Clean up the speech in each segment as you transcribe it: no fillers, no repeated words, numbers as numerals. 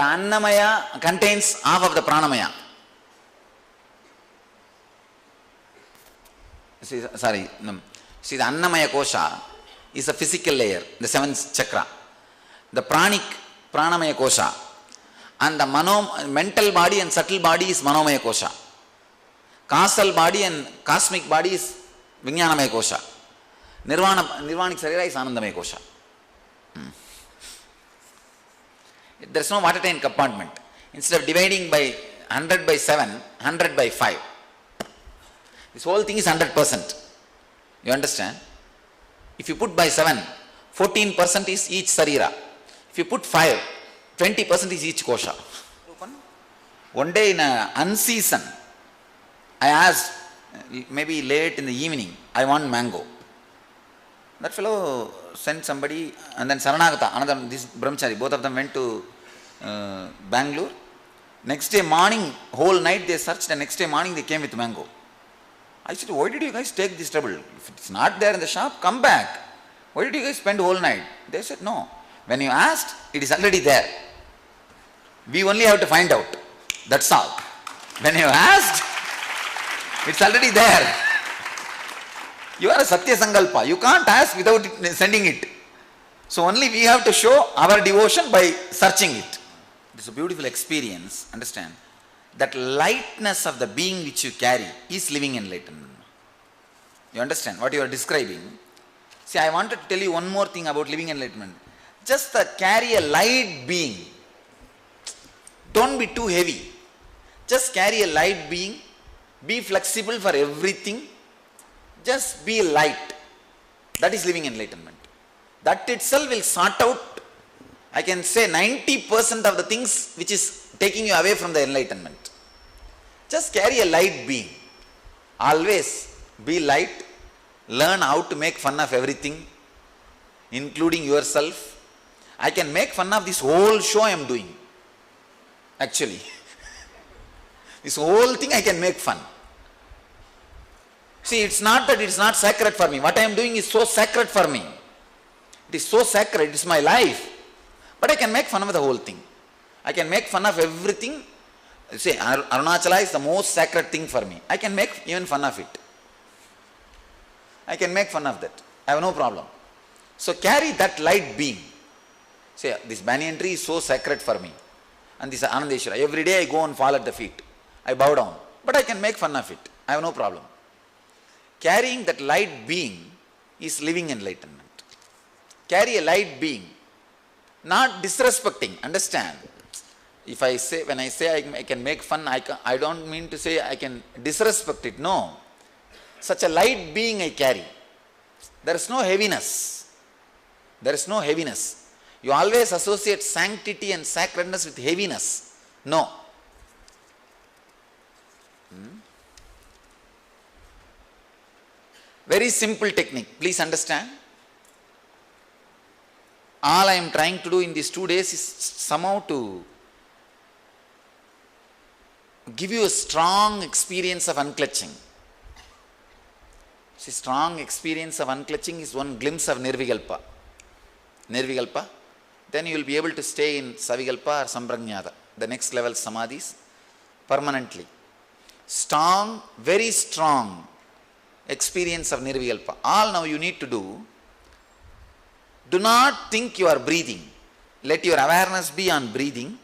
The Annamaya contains half of the Pranamaya. See, the Annamaya Kosha is a physical layer, the seventh chakra. The Pranic, Pranamaya Kosha. And the mental body and subtle body is Manomaya Kosha. Causal body and cosmic body is Vijnanamaya Kosha. Nirvanic Sarira is Anandamaya Kosha. There is no watertight compartment. Instead of dividing by 100 by 7, 100 by 5. This whole thing is 100%. You understand? If you put by 7, 14% is each Sarira. If you put 5, 20% is each Kosha. One day in an unseason, I asked, maybe late in the evening, I want mango. That fellow sent somebody, and then Saranagata, another, this brahmachari, both of them went to Bangalore. Next day morning, whole night they searched, and next day morning they came with mango. I said, why did you guys take this trouble? If it's not there in the shop, come back. Why did you guys spend whole night? They said, no. When you asked, it is already there. We only have to find out. That's all. When you asked, it's already there. You are a Satya Sankalpa. You can't ask without sending it. So only we have to show our devotion by searching it. It's a beautiful experience. Understand? That lightness of the being which you carry is living enlightenment. You understand what you are describing? See, I wanted to tell you one more thing about living enlightenment. Just carry a light being. Don't be too heavy. Just carry a light being. Be flexible for everything. Just be light. That is living enlightenment. That itself will sort out, I can say 90% of the things which is taking you away from the enlightenment. Just carry a light being. Always be light. Learn how to make fun of everything, including yourself. I can make fun of this whole show I am doing. Actually. This whole thing I can make fun. See, it's not that it's not sacred for me. What I am doing is so sacred for me. It is so sacred. It is my life. But I can make fun of the whole thing. I can make fun of everything. Say, Arunachala is the most sacred thing for me. I can make even fun of it. I can make fun of that. I have no problem. So carry that light being. Say, this banyan tree is so sacred for me. And this Anandeshwara. Every day I go and fall at the feet. I bow down. But I can make fun of it. I have no problem. Carrying that light being is living enlightenment. Carry a light being. Not disrespecting. Understand? If I say, when I say I can make fun, I don't mean to say I can disrespect it. No. Such a light being I carry. There is no heaviness. There is no heaviness. You always associate sanctity and sacredness with heaviness. No. Very simple technique. Please understand. All I am trying to do in these 2 days is somehow to give you a strong experience of unclutching. See, strong experience of unclutching is one glimpse of Nirvikalpa. Nirvikalpa. Then you will be able to stay in Savikalpa or Samprajnata, the next level samadhis, permanently. Strong, very strong experience of Nirvikalpa. All now you need to do not think you are breathing. Let your awareness be on breathing.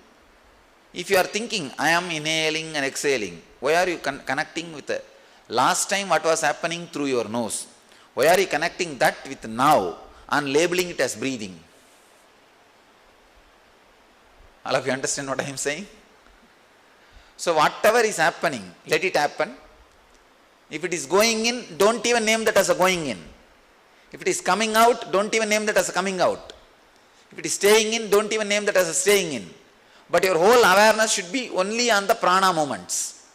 If you are thinking, I am inhaling and exhaling, why are you connecting with the last time what was happening through your nose? Why are you connecting that with now and labeling it as breathing? All of you understand what I am saying? So whatever is happening, let it happen. If it is going in, don't even name that as a going in. If it is coming out, don't even name that as a coming out. If it is staying in, don't even name that as a staying in. But your whole awareness should be only on the prana movements.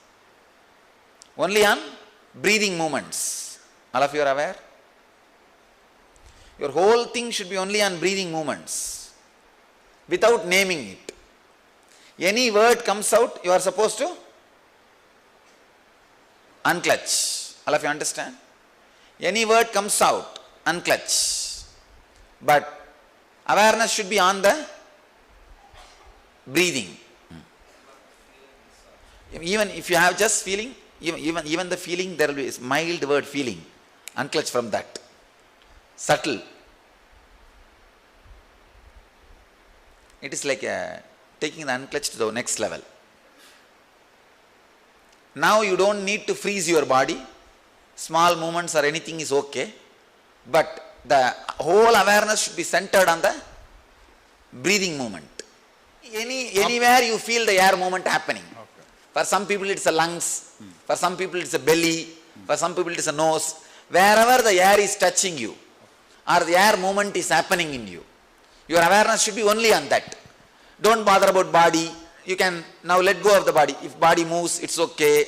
Only on breathing movements. All of you are aware? Your whole thing should be only on breathing movements. Without naming it. Any word comes out, you are supposed to unclutch. All of you understand? Any word comes out, unclutch. But awareness should be on the breathing. Even if you have just feeling, even the feeling, there will be a mild word feeling. Unclutch from that. Subtle. It is like taking the unclutch to the next level. Now you don't need to freeze your body. Small movements or anything is okay. But the whole awareness should be centered on the breathing movement. Anywhere you feel the air movement happening. Okay. For some people it's the lungs, for some people it's the belly, for some people it's the nose. Wherever the air is touching you or the air movement is happening in you, your awareness should be only on that. Don't bother about body. You can now let go of the body. If body moves, it's okay.